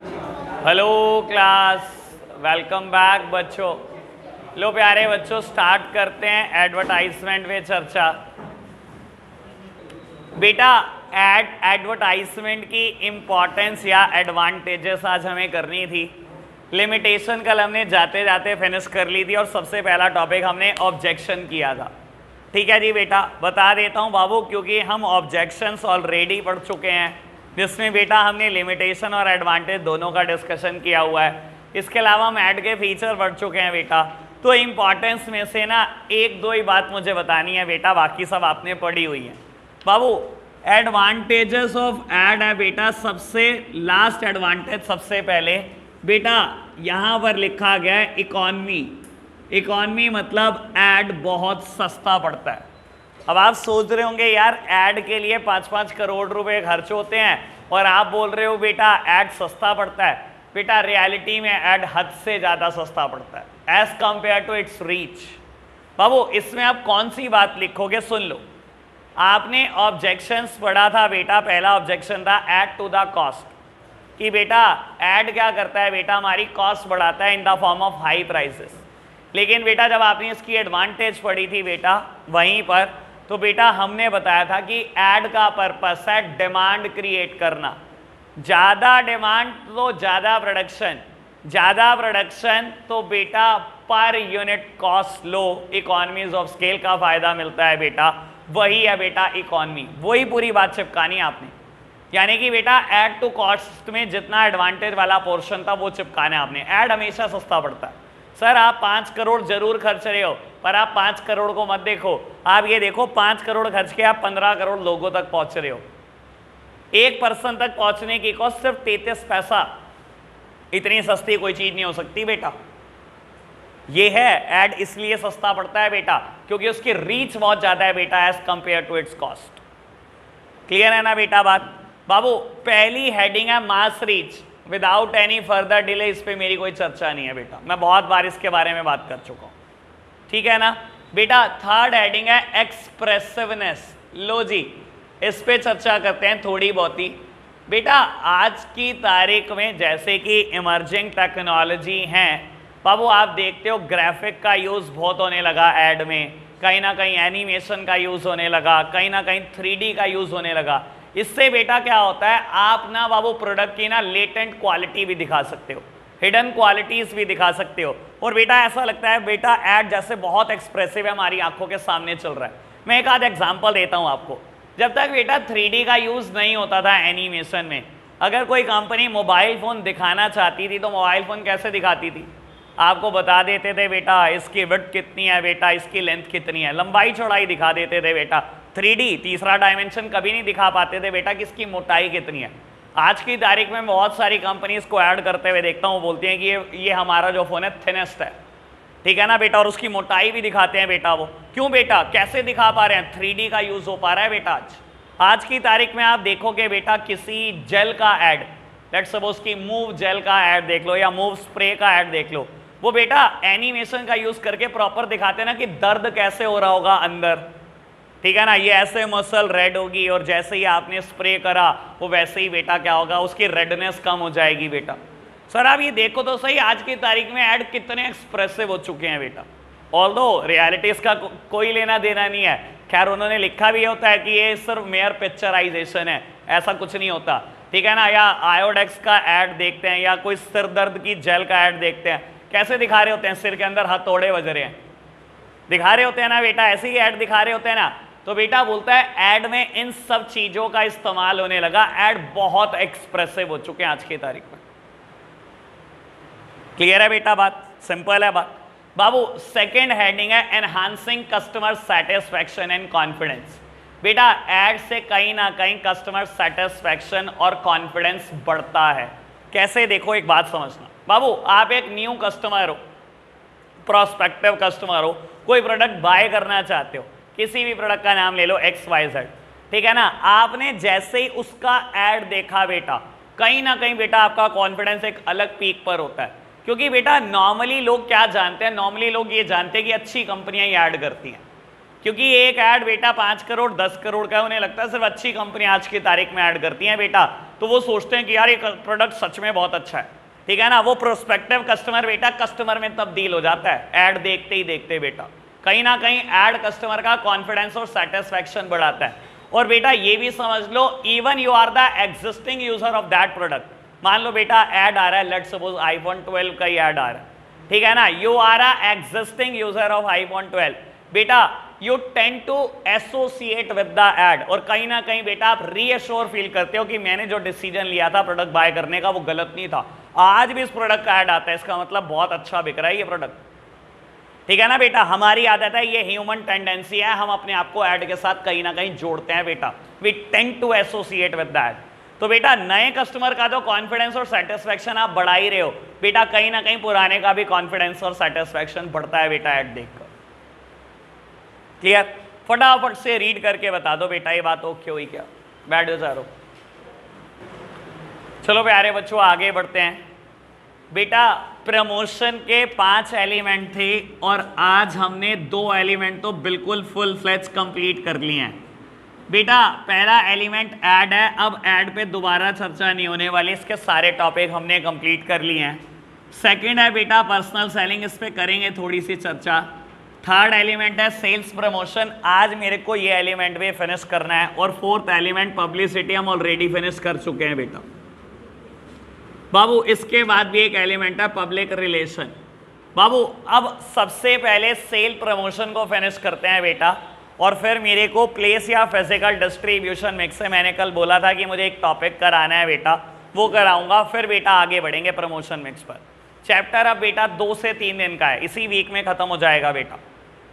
Hello class, welcome back बच्चों। लो प्यारे बच्चों, स्टार्ट करते हैं एडवर्टाइजमेंट पे चर्चा। बेटा, एडवर्टाइजमेंट की इम्पोर्टेंस या एडवांटेजेस आज हमें करनी थी। लिमिटेशन कल हमने जाते जाते फिनिश कर ली थी और सबसे पहला टॉपिक हमने ऑब्जेक्शन किया था। ठीक है जी बेटा, बता देता हूँ बाबू, क्योंकि हम ऑब्जेक्शंस ऑलरेडी पढ़ चुके हैं, जिसमें बेटा हमने लिमिटेशन और एडवांटेज दोनों का डिस्कशन किया हुआ है। इसके अलावा हम ऐड के फीचर पढ़ चुके हैं बेटा। तो इम्पॉर्टेंस में से ना एक दो ही बात मुझे बतानी है बेटा, बाकी सब आपने पढ़ी हुई है। बाबू, एडवांटेजेस ऑफ ऐड है बेटा, सबसे लास्ट एडवांटेज सबसे पहले बेटा यहाँ पर लिखा गया है इकॉनमी। इकॉनमी मतलब ऐड बहुत सस्ता पड़ता है। अब आप सोच रहे होंगे यार, ऐड के लिए 5-5 करोड़ रुपए खर्च होते हैं और आप बोल रहे हो बेटा ऐड सस्ता पड़ता है। बेटा रियलिटी में ऐड हद से ज़्यादा सस्ता पड़ता है as compare to its reach. बाबू, इसमें आप कौन सी बात लिखोगे, सुन लो। आपने ऑब्जेक्शंस पढ़ा था बेटा, पहला ऑब्जेक्शन था ऐड टू द कॉस्ट, कि बेटा ऐड क्या करता है बेटा, हमारी कॉस्ट बढ़ाता है in the form of high prices. लेकिन बेटा जब आपने इसकी एडवांटेज पढ़ी थी बेटा वहीं पर, तो बेटा हमने बताया था कि ऐड का पर्पस है डिमांड क्रिएट करना। ज़्यादा डिमांड तो ज़्यादा प्रोडक्शन, ज़्यादा प्रोडक्शन तो बेटा per unit cost low, economies of scale का फायदा मिलता है बेटा। वही है बेटा इकोनॉमी, वही पूरी बात चिपकानी है आपने। यानी कि बेटा ऐड टू कॉस्ट में जितना एडवांटेज वाला पोर्शन था वो चिपकाना है आपने। ऐड हमेशा सस्ता पड़ता है। सर आप 5 करोड़ जरूर खर्च रहे हो, पर आप 5 करोड़ को मत देखो, आप ये देखो 5 करोड़ खर्च के आप 15 करोड़ लोगों तक पहुंच रहे हो। 1% तक पहुंचने की कॉस्ट सिर्फ 33 पैसा। इतनी सस्ती कोई चीज नहीं हो सकती बेटा। ये है ऐड इसलिए सस्ता पड़ता है बेटा, क्योंकि उसकी रीच बहुत ज्यादा है बेटा as compare to its cost. Clear है ना बेटा बात। बाबू, पहली हेडिंग है mass reach. Without any further delay, इस पे मेरी कोई चर्चा नहीं है बेटा, मैं बहुत बार इसके बारे में बात कर चुका हूं। ठीक है ना बेटा। थर्ड हेडिंग है एक्सप्रेसिवनेस। लो जी, इस पे चर्चा करते हैं थोड़ी बहुत ही बेटा। आज की तारीख में जैसे कि इमर्जिंग टेक्नोलॉजी हैं बाबू, आप देखते हो ग्राफिक का यूज बहुत होने लगा ऐड में, कहीं ना कहीं एनिमेशन का यूज होने लगा, कहीं ना कहीं 3D का यूज होने लगा। इससे बेटा क्या होता है, आप ना बाबू प्रोडक्ट की ना लेटेंट क्वालिटी भी दिखा सकते हो, हिडन क्वालिटीज भी दिखा सकते हो। और बेटा ऐसा लगता है बेटा ऐड जैसे बहुत एक्सप्रेसिव है, हमारी आंखों के सामने चल रहा है। मैं एक आध एग्जांपल देता हूं आपको। जब तक बेटा 3D का यूज नहीं होता था एनिमेशन में, अगर कोई कंपनी मोबाइल फोन दिखाना चाहती थी तो मोबाइल फोन कैसे दिखाती थी, आपको बता देते थे बेटा इसकी विड्थ कितनी है, बेटा इसकी लेंथ कितनी है, लंबाई चौड़ाई दिखा देते थे बेटा। 3D तीसरा डायमेंशन कभी नहीं दिखा पाते थे बेटा कि इसकी मोटाई कितनी है। आज की तारीख में बहुत सारी कंपनीज को ऐड करते हुए देखता हूँ, बोलती हैं कि ये हमारा जो फोन है थिनेस्ट है, ठीक है ना बेटा, और उसकी मोटाई भी दिखाते हैं बेटा। वो क्यों बेटा, कैसे दिखा पा रहे हैं, 3D का यूज हो पा रहा है बेटा। आज की तारीख में आप देखोगे बेटा किसी जेल का ऐड, लेट्स सपोज की मूव जेल का ऐड देख लो या मूव स्प्रे का ऐड देख लो, वो बेटा एनिमेशन का यूज करके प्रॉपर दिखाते हैं ना कि दर्द कैसे हो रहा होगा अंदर, ठीक है ना। ये ऐसे मसल रेड होगी और जैसे ही आपने स्प्रे करा वो वैसे ही बेटा क्या होगा, उसकी रेडनेस कम हो जाएगी बेटा। सर आप ये देखो तो सही, आज की तारीख में ऐड कितने एक्सप्रेसिव हो चुके हैं बेटा। ऑल्दो रियलिटी इसका कोई लेना देना नहीं है। खैर उन्होंने लिखा भी होता है कि ये सिर्फ मेयर पिक्चराइजेशन है, ऐसा कुछ नहीं होता, ठीक है ना। या आयोडेक्स का ऐड देखते हैं या कोई सिर दर्द की जेल का ऐड देखते हैं, कैसे दिखा रहे होते हैं, सिर के अंदर हथौड़े बज रहे हैं, दिखा रहे होते हैं ना बेटा, ऐसे ही ऐड दिखा रहे होते हैं ना। तो बेटा बोलता है ऐड में इन सब चीजों का इस्तेमाल होने लगा, ऐड बहुत एक्सप्रेसिव हो चुके हैं आज की तारीख में। क्लियर है बेटा बात, सिंपल है बात। बाबू सेकंड हेडिंग है enhancing customer satisfaction and confidence. बेटा ऐड से कहीं ना कहीं कस्टमर सेटिस्फैक्शन और कॉन्फिडेंस बढ़ता है। कैसे, देखो एक बात समझना बाबू, आप एक न्यू कस्टमर हो, प्रोस्पेक्टिव कस्टमर हो, कोई प्रोडक्ट बाय करना चाहते हो, किसी भी प्रोडक्ट का नाम ले लो XYZ, ठीक है ना। आपने जैसे ही उसका ऐड देखा बेटा, कहीं ना कहीं बेटा आपका कॉन्फिडेंस एक अलग पीक पर होता है। क्योंकि बेटा नॉर्मली लोग क्या जानते हैं, नॉर्मली लोग ये जानते हैं कि अच्छी कंपनियां ही ऐड करती हैं, क्योंकि एक ऐड बेटा 5 करोड़ 10 करोड़ का, उन्हें लगता है सिर्फ अच्छी कंपनी आज की तारीख में ऐड करती हैं बेटा। तो वो सोचते हैं कि यार ये प्रोडक्ट सच में बहुत अच्छा है, ठीक है ना। वो प्रोस्पेक्टिव कस्टमर बेटा कस्टमर में तब्दील हो जाता है ऐड देखते ही देखते बेटा। कहीं ना कहीं ऐड कस्टमर का कॉन्फिडेंस और सेटिस्फैक्शन बढ़ाता है। और बेटा ये भी समझ लो, even you are the existing user of that product. मान लो बेटा ऐड आ रहा है, लेट्स सपोज iPhone 12 का ही ऐड आ रहा है, ठीक है ना। You are a existing user of iPhone 12 बेटा, you tend to associate with the ad, और कहीं ना कहीं बेटा आप रीअश्योर फील करते हो कि मैंने जो डिसीजन लिया था प्रोडक्ट बाय करने का वो गलत नहीं था। आज भी इस प्रोडक्ट का ऐड आता है, इसका मतलब बहुत अच्छा बिक रहा है ये प्रोडक्ट, ठीक है ना बेटा। हमारी आदत है, ये ह्यूमन टेंडेंसी है, हम अपने आप को ऐड के साथ कहीं ना कहीं जोड़ते हैं बेटा। We tend to associate with the ad. तो बेटा नए कस्टमर का तो कॉन्फिडेंस और सेटिस्फैक्शन आप बढ़ा ही रहे हो बेटा, कहीं ना कहीं पुराने का भी कॉन्फिडेंस और सेटिस्फैक्शन बढ़ता है बेटा ऐड देखकर। क्लियर? फटाफट से रीड करके बता दो बेटा ये बात ओके हुई क्या? बैठ जाओ चारों। चलो प्यारे बच्चों आगे बढ़ते हैं बेटा। प्रमोशन के 5 एलिमेंट थे और आज हमने 2 एलिमेंट तो बिल्कुल फुल फ्लेज कंप्लीट कर लिए हैं बेटा। पहला एलिमेंट ऐड है, अब ऐड पे दोबारा चर्चा नहीं होने वाली, इसके सारे टॉपिक हमने कंप्लीट कर लिए हैं। सेकंड है बेटा पर्सनल सेलिंग, इस पे करेंगे थोड़ी सी चर्चा। थर्ड एलिमेंट है सेल्स प्रमोशन, आज मेरे को ये एलिमेंट भी फिनिश करना है। और फोर्थ एलिमेंट पब्लिसिटी हम ऑलरेडी फिनिश कर चुके हैं बेटा बाबू। इसके बाद भी एक एलिमेंट है पब्लिक रिलेशन बाबू। अब सबसे पहले सेल प्रमोशन को फिनिश करते हैं बेटा, और फिर मेरे को प्लेस या फिजिकल डिस्ट्रीब्यूशन मिक्स से मैंने कल बोला था कि मुझे एक टॉपिक कराना है बेटा, वो कराऊंगा। फिर बेटा आगे बढ़ेंगे प्रमोशन मिक्स पर। चैप्टर अब बेटा 2 से 3 दिन का है, इसी वीक में खत्म हो जाएगा बेटा,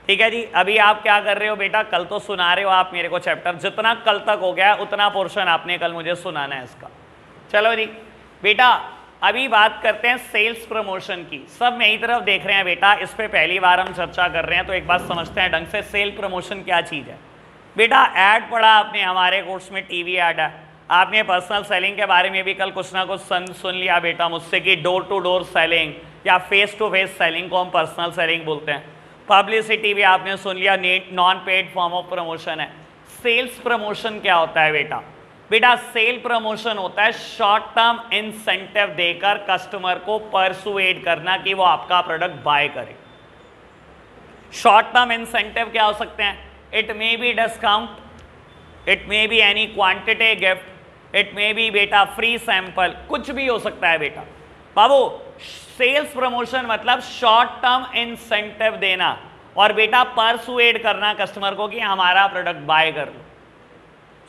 ठीक है जी। अभी आप क्या कर रहे हो बेटा, कल तो सुना रहे हो आप मेरे को चैप्टर, जितना कल तक हो गया उतना पोर्शन आपने कल मुझे सुनाना है इसका। चलो जी बेटा अभी बात करते हैं सेल्स प्रमोशन की। सब मेरी तरफ देख रहे हैं बेटा, इस पे पहली बार हम चर्चा कर रहे हैं, तो एक बात समझते हैं ढंग से, सेल प्रमोशन क्या चीज़ है बेटा। ऐड पढ़ा आपने हमारे कोर्स में, टीवी ऐड है। आपने पर्सनल सेलिंग के बारे में भी कल कुछ ना कुछ सुन लिया बेटा मुझसे कि डोर टू डोर सेलिंग या फेस टू फेस सेलिंग को हम पर्सनल सेलिंग बोलते हैं। पब्लिसिटी भी आपने सुन लिया, non paid form of promotion है। सेल्स प्रमोशन क्या होता है बेटा? बेटा सेल प्रमोशन होता है शॉर्ट टर्म इंसेंटिव देकर कस्टमर को परसुएड करना कि वो आपका प्रोडक्ट बाय करे। शॉर्ट टर्म इंसेंटिव क्या हो सकते हैं? It may be discount, it may be any quantity gift, it may be बेटा फ्री सैंपल, कुछ भी हो सकता है बेटा। बाबू सेल्स प्रमोशन मतलब शॉर्ट टर्म इंसेंटिव देना और बेटा परसुएड करना कस्टमर को कि हमारा प्रोडक्ट बाय कर लो।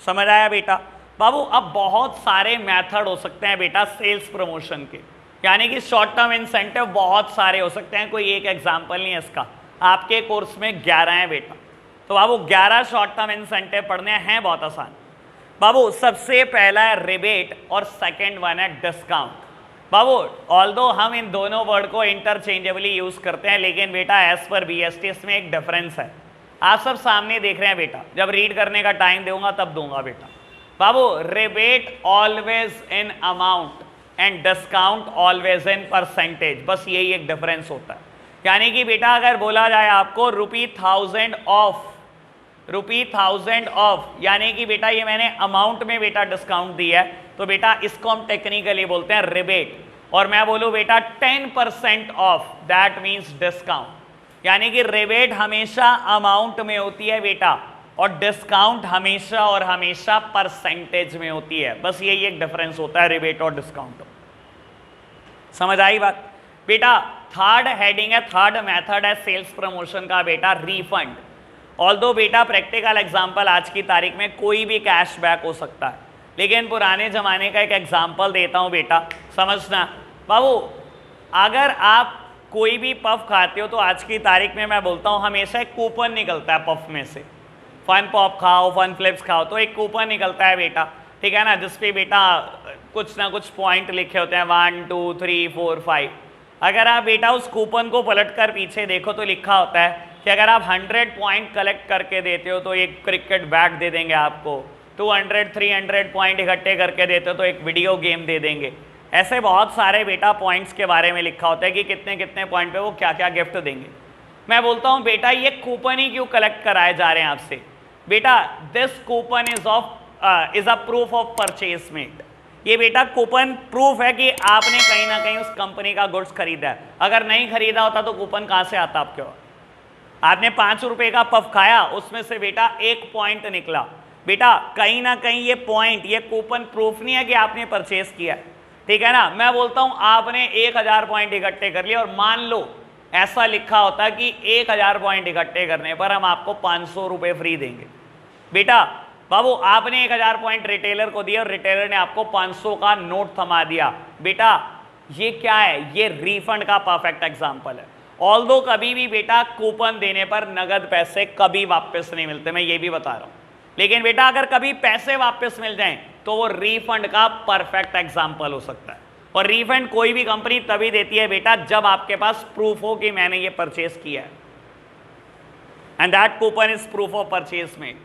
समझ आया बेटा? बाबू अब बहुत सारे मेथड हो सकते हैं बेटा सेल्स प्रमोशन के, यानी कि शॉर्ट टर्म इंसेंटिव बहुत सारे हो सकते हैं, कोई एक एग्जांपल नहीं है इसका। आपके कोर्स में 11 हैं बेटा, तो बाबू 11 शॉर्ट टर्म इंसेंटिव पढ़ने हैं, बहुत आसान। बाबू सबसे पहला है रिबेट और सेकंड वन है डिस्काउंट। बाबू ऑल्दो हम इन दोनों वर्ड को इंटरचेंजेबली यूज करते हैं, लेकिन बेटा एज पर BST इसमें एक डिफरेंस है। आप सब सामने देख रहे हैं बेटा, जब रीड करने का टाइम दूंगा तब दूंगा बेटा। बाबू rebate always in amount and discount always in percentage, बस यही एक डिफरेंस होता है। यानी कि बेटा अगर बोला जाए आपको ₹1000 ऑफ, ₹1000 ऑफ, यानी कि बेटा ये मैंने अमाउंट में बेटा डिस्काउंट दिया है, तो बेटा इसको हम टेक्निकली बोलते हैं रिबेट। और मैं बोलूँ बेटा 10% ऑफ, दैट मीन्स डिस्काउंट। यानी कि रिबेट हमेशा अमाउंट में होती है बेटा, और डिस्काउंट हमेशा और हमेशा परसेंटेज में होती है, बस यही एक डिफरेंस होता है रिबेट और डिस्काउंट। समझ आई बात बेटा? थर्ड हेडिंग है, थर्ड मेथड है सेल्स प्रमोशन का बेटा, रिफंड। ऑल्दो बेटा प्रैक्टिकल एग्जांपल आज की तारीख में कोई भी कैशबैक हो सकता है, लेकिन पुराने जमाने का एक एग्जांपल देता हूं बेटा, समझना। बाबू अगर आप कोई भी पफ खाते हो तो आज की तारीख में मैं बोलता हूं हमेशा एक कूपन निकलता है पफ में से। फन पॉप खाओ, फन फ्लिप्स खाओ, तो एक कूपन निकलता है बेटा, ठीक है ना, जिसपे बेटा कुछ ना कुछ पॉइंट लिखे होते हैं 1 2 3 4 5। अगर आप बेटा उस कूपन को पलटकर पीछे देखो तो लिखा होता है कि अगर आप 100 पॉइंट कलेक्ट करके देते हो तो एक क्रिकेट बैट दे देंगे आपको, 200 300 पॉइंट इकट्ठे करके देते हो तो एक वीडियो गेम दे देंगे। ऐसे बहुत सारे बेटा पॉइंट्स के बारे में लिखा होता है कि कितने कितने पॉइंट पे वो क्या क्या गिफ्ट देंगे। मैं बोलता हूँ बेटा ये कूपन ही क्यों कलेक्ट कराए जा रहे हैं आपसे? बेटा this coupon is a proof of purchase made, ये बेटा कूपन प्रूफ है कि आपने कहीं ना कहीं उस कंपनी का गुड्स खरीदा है। अगर नहीं खरीदा होता तो कूपन कहां से आता आपके पास? आपने 5 रुपए का पफ खाया, उसमें से बेटा 1 पॉइंट निकला। बेटा कहीं ना कहीं ये पॉइंट, ये कूपन प्रूफ नहीं है कि आपने परचेस किया है, ठीक है ना। मैं बोलता हूं आपने 1000 पॉइंट इकट्ठे कर लिए और मान लो ऐसा लिखा होता कि 1000 पॉइंट इकट्ठे करने पर हम आपको 500 रुपए फ्री देंगे। बेटा बाबू आपने 1000 पॉइंट रिटेलर को दिए और रिटेलर ने आपको 500 का नोट थमा दिया। बेटा ये क्या है? ये रिफंड का परफेक्ट एग्जांपल है। ऑल्दो कभी भी बेटा कूपन देने पर नगद पैसे कभी वापस नहीं मिलते, मैं ये भी बता रहा हूं, लेकिन बेटा अगर कभी पैसे वापस मिल जाएं तो वो रिफंड का परफेक्ट एग्जांपल हो सकता है। और रिफंड कोई भी कंपनी तभी देती है बेटा जब आपके पास प्रूफ हो कि मैंने ये परचेस किया है, and that coupon is proof of purchase made,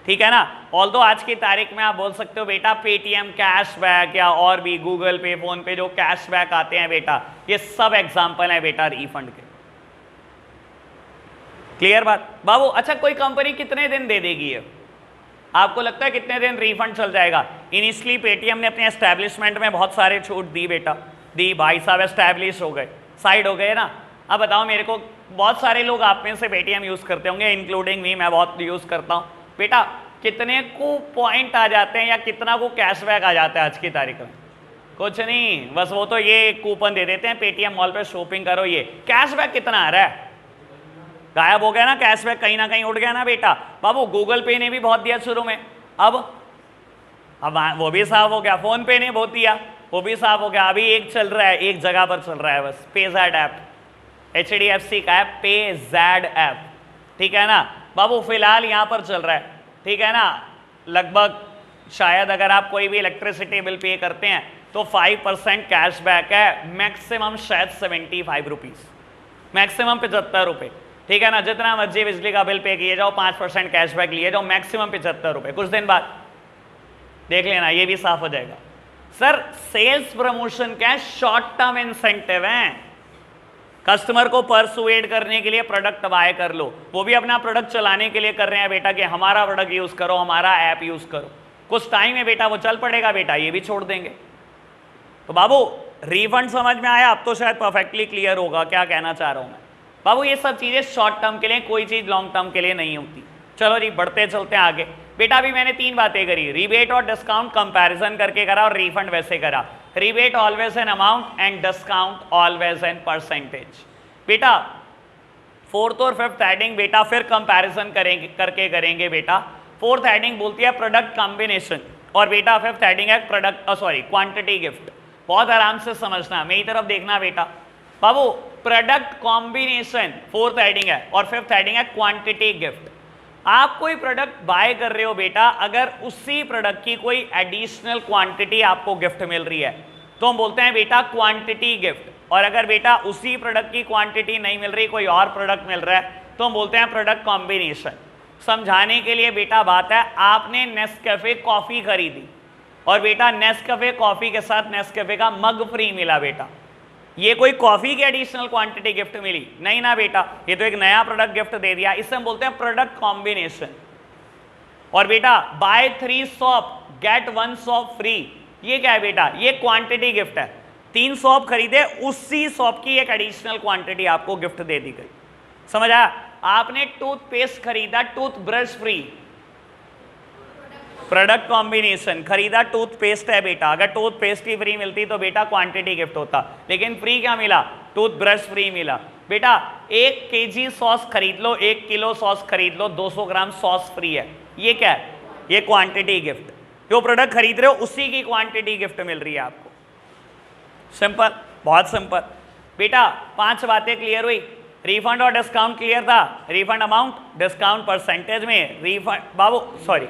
ठीक है ना। ऑल्दो आज की तारीख में आप बोल सकते हो बेटा पेटीएम कैशबैक या और भी गूगल पे, फोन पे जो कैशबैक आते हैं बेटा, ये सब एग्जांपल है बेटा रिफंड के। क्लियर बात बाबू? अच्छा कोई कंपनी कितने दिन दे देगी ये? आपको लगता है कितने दिन रिफंड चल जाएगा? इनिशियली पेटीएम ने अपने एस्टैब्लिशमेंट में बहुत सारे छूट दी बेटा, दी, भाई साहब एस्टैब्लिश हो गए, साइड हो गए ना। अब बताओ मेरे को, बहुत सारे लोग आप में से पेटीएम यूज करते होंगे, इंक्लूडिंग मी, मैं बहुत यूज करता हूं बेटा। कितने को पॉइंट आ जाते हैं या कितना को कैशबैक आ जाता है आज की तारीख में? कुछ नहीं, बस वो तो ये कूपन दे देते हैं पेटीएम मॉल पे शॉपिंग करो, ये कैशबैक कितना आ रहा है? गायब हो गया ना कैशबैक, कहीं ना कहीं उड़ गया ना बेटा। बाबू गूगल पे ने भी बहुत दिया शुरू में, अब वो भी साफ हो गया। फोन पे ने बहुत दिया, वो भी साफ हो गया। अभी एक चल रहा है, एक जगह पर चल रहा है बस, पेज़ैड ऐप, HDFC का है पेज़ैड ऐप, ठीक है ना बाबू, फिलहाल यहाँ पर चल रहा है, ठीक है ना। लगभग शायद अगर आप कोई भी इलेक्ट्रिसिटी बिल पे करते हैं तो 5% कैशबैक है, मैक्सिमम शायद 75 रुपीज़, मैक्सिमम 75 रुपये, ठीक है ना। जितना मर्जी बिजली का बिल पे किए जाओ 5% कैशबैक लिए जाओ, मैक्सिमम 75 रुपये। कुछ दिन बाद देख लेना ये भी साफ हो जाएगा। सर सेल्स प्रमोशन क्या है? शॉर्ट टर्म इंसेंटिव है, कस्टमर को परसुएड करने के लिए प्रोडक्ट बाय कर लो, वो भी अपना प्रोडक्ट चलाने के लिए कर रहे हैं बेटा कि हमारा प्रोडक्ट यूज करो, हमारा ऐप यूज करो। कुछ टाइम है बेटा वो चल पड़ेगा बेटा, ये भी छोड़ देंगे। तो बाबू रिफंड समझ में आया? अब तो शायद परफेक्टली क्लियर होगा क्या कहना चाह रहा हूं मैं। बाबू ये सब चीजें शॉर्ट टर्म के लिए, कोई चीज लॉन्ग टर्म के लिए नहीं होती। चलो जी बढ़ते चलते हैं आगे। बेटा अभी मैंने 3 बातें करी, रिबेट और डिस्काउंट कंपैरिजन करके करा और रिफंड वैसे करा। Rebate always an amount and discount always an percentage. बेटा 4th और 5th हेडिंग बेटा फिर कंपैरिजन करके करेंगे बेटा। 4th हेडिंग बोलती है प्रोडक्ट कॉम्बिनेशन और बेटा 5th हेडिंग है क्वांटिटी गिफ्ट। बहुत आराम से समझना, मेरी तरफ देखना बेटा। बाबू प्रोडक्ट कॉम्बिनेशन 4th हेडिंग है और 5th हेडिंग है क्वांटिटी गिफ्ट। आप कोई प्रोडक्ट बाय कर रहे हो बेटा, अगर उसी प्रोडक्ट की कोई एडिशनल क्वांटिटी आपको गिफ्ट मिल रही है तो हम बोलते हैं बेटा क्वांटिटी गिफ्ट। और अगर बेटा उसी प्रोडक्ट की क्वांटिटी नहीं मिल रही, कोई और प्रोडक्ट मिल रहा है तो हम बोलते हैं प्रोडक्ट कॉम्बिनेशन। समझाने के लिए बेटा बात है, आपने नेस्कैफे कॉफी खरीदी और बेटा नेस्कैफे कॉफी के साथ नेस्कैफे का मग फ्री मिला बेटा, ये कोई कॉफी की एडिशनल क्वांटिटी गिफ्ट मिली नहीं ना बेटा, ये तो एक नया प्रोडक्ट गिफ्ट दे दिया, इसे हम बोलते हैं प्रोडक्ट कॉम्बिनेशन। और बेटा buy 3 soap get 1 soap free, ये क्या है बेटा? ये क्वांटिटी गिफ्ट है। 3 सॉप खरीदे, उसी सॉप की एक एडिशनल क्वांटिटी आपको गिफ्ट दे दी गई। समझ आया? आपने टूथपेस्ट खरीदा, टूथब्रश फ्री, प्रोडक्ट कॉम्बिनेशन। खरीदा टूथपेस्ट है बेटा, अगर टूथपेस्ट ही फ्री मिलती तो बेटा क्वांटिटी गिफ्ट होता, लेकिन फ्री क्या मिला? टूथब्रश फ्री मिला। बेटा 1 kg सॉस खरीद लो, 1 किलो सॉस खरीद लो, 200 ग्राम सॉस फ्री है, ये क्या है? ये क्वांटिटी गिफ्ट। जो प्रोडक्ट खरीद रहे हो उसी की क्वांटिटी गिफ्ट मिल रही है आपको। सिंपल, बहुत सिंपल बेटा। 5 बातें क्लियर हुई। रिफंड और डिस्काउंट क्लियर था, रिफंड अमाउंट, डिस्काउंट परसेंटेज में, refund Babu sorry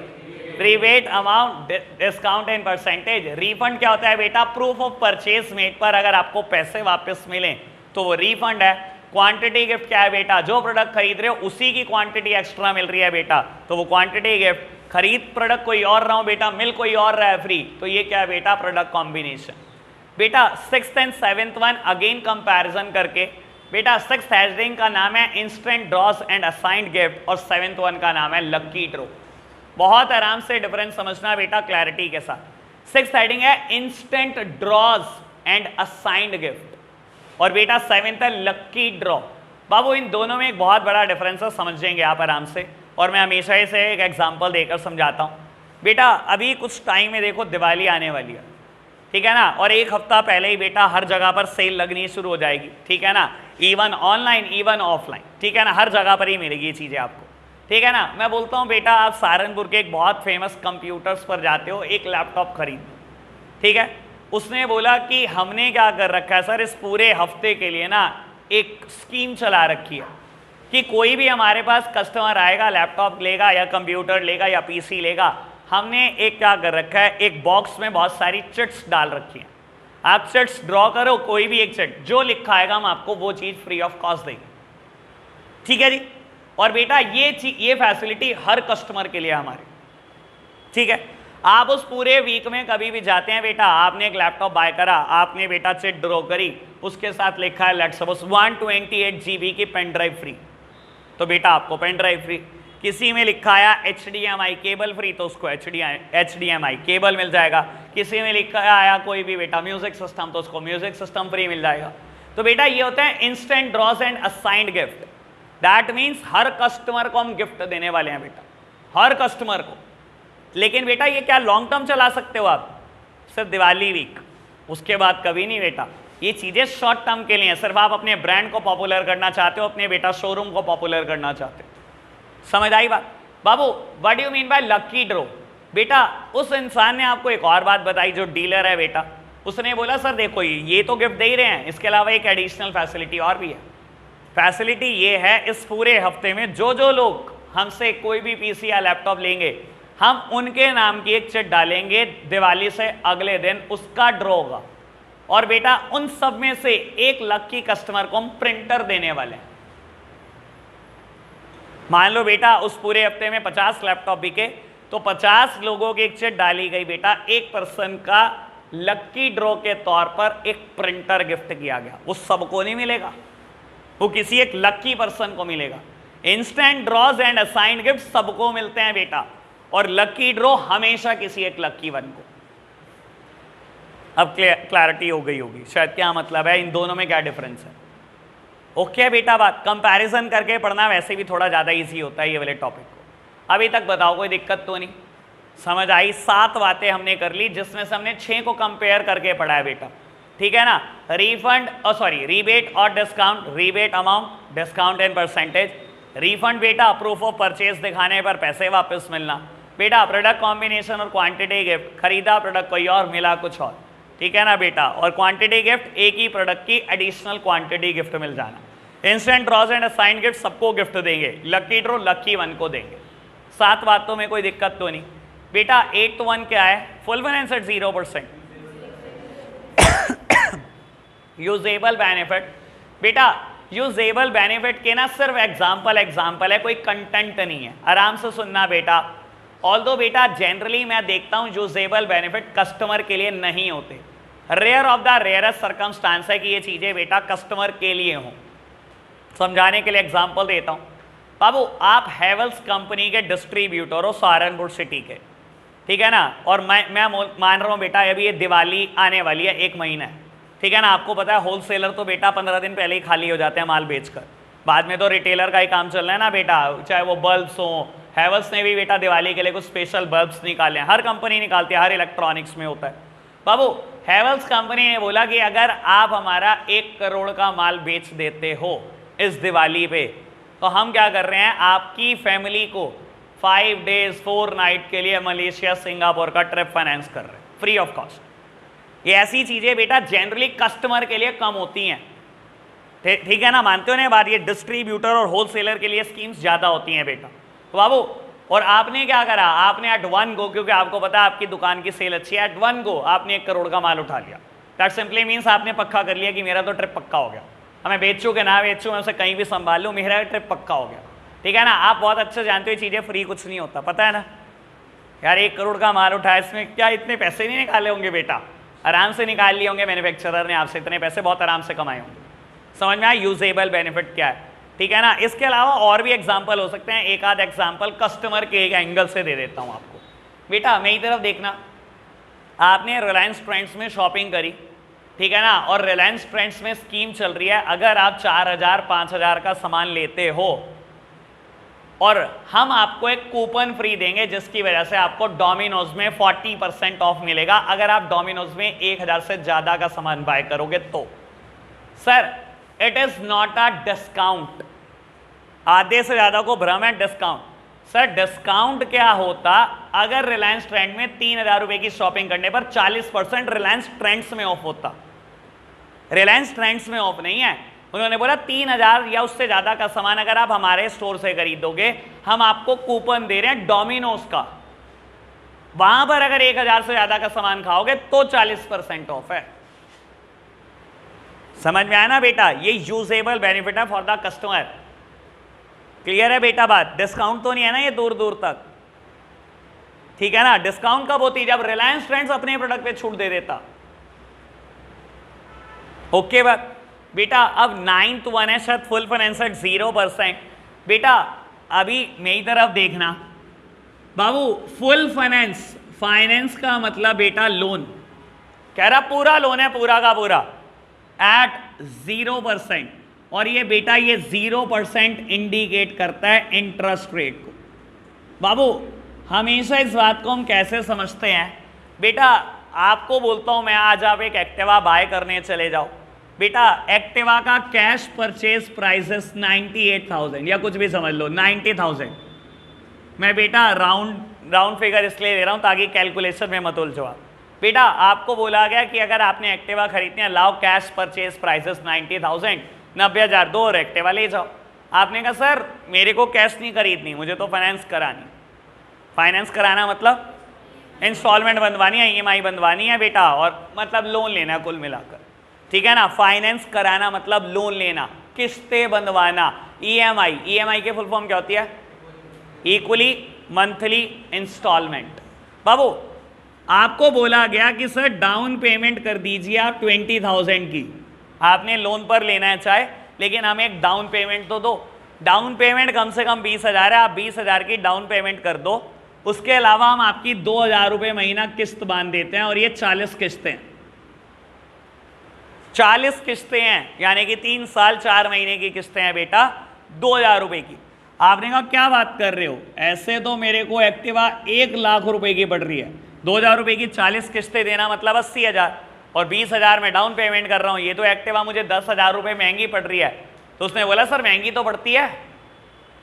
rebate amount, discount in percentage. Refund क्या होता है बेटा? प्रूफ ऑफ परचेज मेड पर अगर आपको पैसे वापस मिले तो वो रिफंड है। क्वांटिटी गिफ्ट क्या है बेटा? जो प्रोडक्ट खरीद रहे हो उसी की क्वांटिटी एक्स्ट्रा मिल रही है बेटा, तो वो क्वांटिटी गिफ्ट। खरीद प्रोडक्ट कोई और रहा हूं बेटा, मिल कोई और रहा है फ्री, तो ये क्या है बेटा? Product combination. बेटा 6th and 7th one again comparison करके बेटा 6th हेडिंग का नाम है इंस्टेंट ड्रॉस एंड असाइंड गिफ्ट और 7th वन का नाम है लकी ड्रॉ। बहुत आराम से डिफरेंस समझना बेटा क्लैरिटी के साथ। सिक्स्थ हेडिंग है instant draws and assigned gift, और बेटा सेवेंथ है लक्की ड्रॉ। बाबू इन दोनों में एक बहुत बड़ा डिफरेंस है, समझ जाएंगे आप आराम से, और मैं हमेशा इसे एक एग्जांपल देकर समझाता हूँ। बेटा अभी कुछ टाइम में देखो दिवाली आने वाली है, ठीक है ना, और एक हफ्ता पहले ही बेटा हर जगह पर सेल लगनी शुरू हो जाएगी, ठीक है ना, इवन ऑनलाइन इवन ऑफलाइन, ठीक है ना, हर जगह पर ही मिलेगी ये चीज़ें आपको, ठीक है ना। मैं बोलता हूँ बेटा आप सहारनपुर के एक बहुत फेमस कंप्यूटर्स पर जाते हो, एक लैपटॉप खरीद, ठीक है, उसने बोला कि हमने क्या कर रखा है सर, इस पूरे हफ्ते के लिए ना एक स्कीम चला रखी है कि कोई भी हमारे पास कस्टमर आएगा, लैपटॉप लेगा या कंप्यूटर लेगा या पीसी लेगा, हमने एक क्या कर रखा है, एक बॉक्स में बहुत सारी चिट्स डाल रखी हैं, आप चिट्स ड्रॉ करो, कोई भी एक चिट जो लिखा आएगा हम आपको वो चीज़ फ्री ऑफ कॉस्ट देंगे, ठीक है जी। और बेटा ये फैसिलिटी हर कस्टमर के लिए हमारे, ठीक है। आप उस पूरे वीक में कभी भी जाते हैं बेटा, आपने एक लैपटॉप बाय करा, आपने बेटा चिट ड्रॉ करी, उसके साथ लिखा है लेट्स सपोज 128 GB की पेन ड्राइव फ्री, तो बेटा आपको पेन ड्राइव फ्री। किसी में लिखा आया HDMI केबल फ्री, तो उसको HDMI केबल मिल जाएगा। किसी में लिखा आया कोई भी बेटा म्यूजिक सिस्टम, तो उसको म्यूजिक सिस्टम फ्री मिल जाएगा। तो बेटा ये होता है instant draws and assigned gift. That means हर कस्टमर को हम गिफ्ट देने वाले हैं बेटा, हर कस्टमर को। लेकिन बेटा ये क्या लॉन्ग टर्म चला सकते हो आप, सिर्फ दिवाली वीक, उसके बाद कभी नहीं बेटा। ये चीज़ें शॉर्ट टर्म के लिए हैं, सिर्फ आप अपने ब्रांड को पॉपुलर करना चाहते हो, अपने बेटा शोरूम को पॉपुलर करना चाहते हो। समझ आई बात बाबू? What do you mean by lucky draw? बेटा उस इंसान ने आपको एक और बात बताई जो डीलर है बेटा, उसने बोला सर देखो ये तो गिफ्ट दे ही रहे हैं, इसके अलावा एक एडिशनल फैसिलिटी और भी है। फैसिलिटी ये है इस पूरे हफ्ते में जो जो लोग हमसे कोई भी पीसी या लैपटॉप लेंगे, हम उनके नाम की एक चिट डालेंगे, दिवाली से अगले दिन उसका ड्रॉ होगा, और बेटा उन सब में से एक लकी कस्टमर को हम प्रिंटर देने वाले हैं। मान लो बेटा उस पूरे हफ्ते में 50 लैपटॉप बिके, तो 50 लोगों की एक चिट डाली गई बेटा, एक पर्सन का लकी ड्रॉ के तौर पर एक प्रिंटर गिफ्ट किया गया। वो सबको नहीं मिलेगा, वो किसी एक लकी पर्सन को मिलेगा। Instant draws and assigned gift सबको मिलते हैं बेटा, और लकी ड्रॉ हमेशा किसी एक लकी वन को। अब क्लैरिटी हो गई होगी शायद क्या मतलब है, इन दोनों में क्या डिफरेंस है। ओके बेटा, बात कंपैरिजन करके पढ़ना वैसे भी थोड़ा ज़्यादा इजी होता है ये वाले टॉपिक को। अभी तक बताओ कोई दिक्कत तो नहीं? समझ आई? 7 बातें हमने कर ली, जिसमें से हमने 6 को कंपेयर करके पढ़ा है बेटा, ठीक है ना। रिफंड रिबेट और discount, rebate amount, discount and percentage. Refund बेटा प्रूफ ऑफ परचेज दिखाने पर पैसे वापस मिलना। बेटा प्रोडक्ट कॉम्बिनेशन और क्वांटिटी गिफ्ट, खरीदा प्रोडक्ट कोई और मिला कुछ और, ठीक है ना बेटा। और क्वांटिटी गिफ्ट, एक ही प्रोडक्ट की एडिशनल क्वांटिटी गिफ्ट मिल जाना। Instant draws and assign gift सबको गिफ्ट देंगे, लकी ड्रॉ लकी वन को देंगे। 7 बातों में कोई दिक्कत तो नहीं बेटा। 8th वन क्या है? Full one answer 0%। Usable benefit बेटा, यूजेबल बेनिफिट के ना सिर्फ एग्जाम्पल है, कोई कंटेंट नहीं है। आराम से सुनना बेटा। ऑल्दो बेटा जनरली मैं देखता हूं यूजेबल बेनिफिट कस्टमर के लिए नहीं होते, rare of the rarest circumstances है कि ये चीज़ें बेटा कस्टमर के लिए हों। समझाने के लिए एग्जांपल देता हूँ बाबू। आप हैवेल्स कंपनी के डिस्ट्रीब्यूटर हो सहारनपुर सिटी के, ठीक है ना, और मैं मान रहा हूँ बेटा अभी ये दिवाली आने वाली है, 1 महीना है, ठीक है ना। आपको पता है होलसेलर तो बेटा 15 दिन पहले ही खाली हो जाते हैं माल बेचकर, बाद में तो रिटेलर का ही काम चल रहा है ना बेटा। चाहे वो बल्ब्स हो, हैवेल्स ने भी बेटा दिवाली के लिए कुछ स्पेशल बल्ब्स निकाले हैं, हर कंपनी निकालती है, हर इलेक्ट्रॉनिक्स में होता है बाबू। हैवेल्स कंपनी ने बोला कि अगर आप हमारा 1 करोड़ का माल बेच देते हो इस दिवाली पे, तो हम क्या कर रहे हैं, आपकी फैमिली को 5 डेज 4 नाइट के लिए मलेशिया सिंगापुर का ट्रिप फाइनेंस कर रहे हैं फ्री ऑफ कॉस्ट। ये ऐसी चीज़ें बेटा जनरली कस्टमर के लिए कम होती हैं, ठीक है ना, मानते हो ना बात। ये डिस्ट्रीब्यूटर और होलसेलर के लिए स्कीम्स ज़्यादा होती हैं बेटा। तो बाबू और आपने क्या करा, आपने एट वन गो, क्योंकि आपको पता है आपकी दुकान की सेल अच्छी है, एट वन गो आपने 1 करोड़ का माल उठा लिया। दैट सिंपली मीन्स आपने पक्का कर लिया कि मेरा तो ट्रिप पक्का हो गया, मैं बेचूँ कि ना बेचूँ, मैं उसे कहीं भी संभाल लूँ, मेरा ट्रिप पक्का हो गया, ठीक है ना। आप बहुत अच्छे जानते हो चीज़ें फ्री कुछ नहीं होता, पता है ना यार। 1 करोड़ का माल उठाया, इसमें क्या इतने पैसे नहीं निकाले होंगे बेटा, आराम से निकाल लिए होंगे मैन्युफैक्चरर ने आपसे, इतने पैसे बहुत आराम से कमाए होंगे। समझ में आया यूजेबल बेनिफिट क्या है, ठीक है ना। इसके अलावा और भी एग्जाम्पल हो सकते हैं, एक आध एग्जाम्पल कस्टमर के एक एंगल से दे देता हूँ आपको बेटा। मेरी तरफ देखना, आपने रिलायंस ट्रेंड्स में शॉपिंग करी, ठीक है ना, और रिलायंस ट्रेंड्स में स्कीम चल रही है, अगर आप 4000 5000 का सामान लेते हो और हम आपको एक कूपन फ्री देंगे जिसकी वजह से आपको डोमिनोज में 40% ऑफ मिलेगा अगर आप डोमिनोज में 1000 से ज्यादा का सामान बाय करोगे तो। Sir it is not a discount, आधे से ज्यादा को भ्रम है डिस्काउंट। सर डिस्काउंट क्या होता अगर रिलायंस ट्रेंड में 3000 रुपए की शॉपिंग करने पर 40% रिलायंस ट्रेंड्स में ऑफ होता। रिलायंस ट्रेंड्स में ऑफ नहीं है, उन्होंने बोला 3000 या उससे ज्यादा का सामान अगर आप हमारे स्टोर से खरीदोगे हम आपको कूपन दे रहे हैं डोमिनोज का, वहां पर अगर 1000 से ज्यादा का सामान खाओगे तो 40% ऑफ है। समझ में आया ना बेटा, ये यूजेबल बेनिफिट है फॉर द कस्टमर। क्लियर है बेटा बात, डिस्काउंट तो नहीं है ना ये दूर दूर तक, ठीक है ना। डिस्काउंट कब होती है जब रिलायंस ट्रेंड्स अपने प्रोडक्ट पे छूट दे देता। ओके बात बेटा। अब 9th वन है शायद फुल फाइनेंस एट 0%। बेटा अभी मेरी तरफ देखना बाबू, फुल फाइनेंस, फाइनेंस का मतलब बेटा लोन, कह रहा पूरा लोन है पूरा का पूरा एट 0%, और ये बेटा ये 0% इंडिकेट करता है इंटरेस्ट रेट को। बाबू हमेशा इस बात को हम कैसे समझते हैं बेटा, आपको बोलता हूं मैं आज आप एक एक्टिवा बाय करने चले जाओ, बेटा एक्टिवा का कैश परचेज प्राइसेस 98,000 या कुछ भी समझ लो 90,000। मैं बेटा राउंड फिगर इसलिए दे रहा हूं ताकि कैलकुलेशन में मत उलझो आप। बेटा आपको बोला गया कि अगर आपने एक्टिवा खरीदनी है लाओ कैश परचेज प्राइसेस 90,000, 90,000 दो और एक्टिवा ले जाओ। आपने कहा सर मेरे को कैश नहीं खरीदनी, मुझे तो फाइनेंस करानी। फाइनेंस कराना मतलब इंस्टॉलमेंट बंधवानी है, EMI बंधवानी है बेटा, और मतलब लोन लेना कुल मिलाकर, ठीक है ना। फाइनेंस कराना मतलब लोन लेना, किस्तें बंधवाना, EMI के फुल फॉर्म क्या होती है, इक्वली मंथली इंस्टॉलमेंट। बाबू आपको बोला गया कि सर डाउन पेमेंट कर दीजिए आप 20,000 की, आपने लोन पर लेना है चाहे, लेकिन हमें एक डाउन पेमेंट तो दो। डाउन पेमेंट कम से कम 20,000 है, आप 20,000 की डाउन पेमेंट कर दो, उसके अलावा हम आपकी 2,000 रुपये महीना किस्त बांध देते हैं, और ये 40 किस्तें, 40 किस्तें हैं, यानी कि 3 साल 4 महीने की किस्तें हैं बेटा 2,000 रुपये की। आपने कहा क्या बात कर रहे हो, ऐसे तो मेरे को एक्टिवा 1 लाख रुपए की पड़ रही है, 2,000 रुपये की 40 किस्तें देना मतलब 80,000, और 20,000 में डाउन पेमेंट कर रहा हूँ, ये तो एक्टिवा मुझे 10,000 रुपये महंगी पड़ रही है। तो उसने बोला सर महंगी तो पड़ती है,